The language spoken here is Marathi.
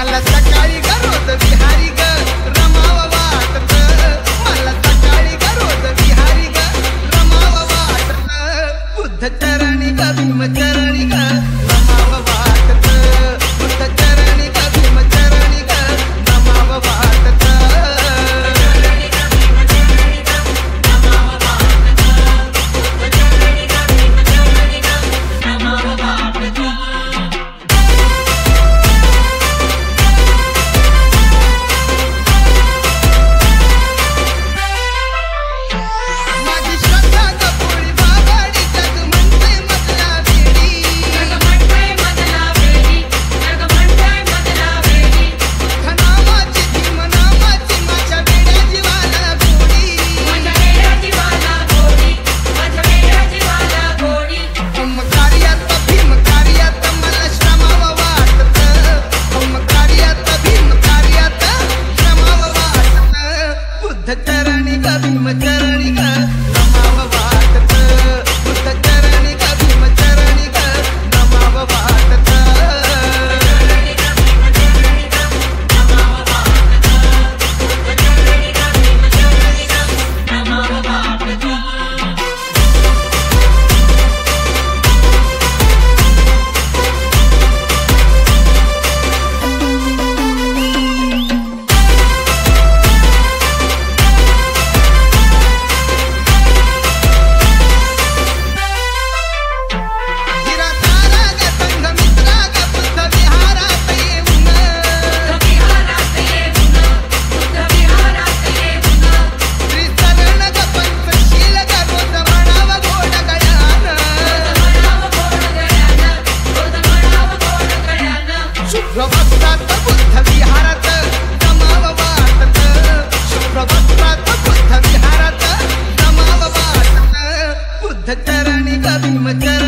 मला सकाळी रोज विहारी ग रमाव वाटत, मला सकाळी रोज विहारी ग रमाव वाटत, बुद्ध चरणी ग भीम चरणी ग रमाव वाटत, बुद्ध चरणी ग भीम चरणी ग रमाव वाटत, चरणी ग भीम चरणी ग रमाव वाटत, बुद्ध चरणी ग भीम चरणी ग रमाव वाटत, शुभ्रवस्त्रात बुद्ध विहारात रमाव वाटत, शुभ्रवस्त्रात बुद्ध विहारात रमाव वाटत, बुद्ध चरणी ग भीम चरणी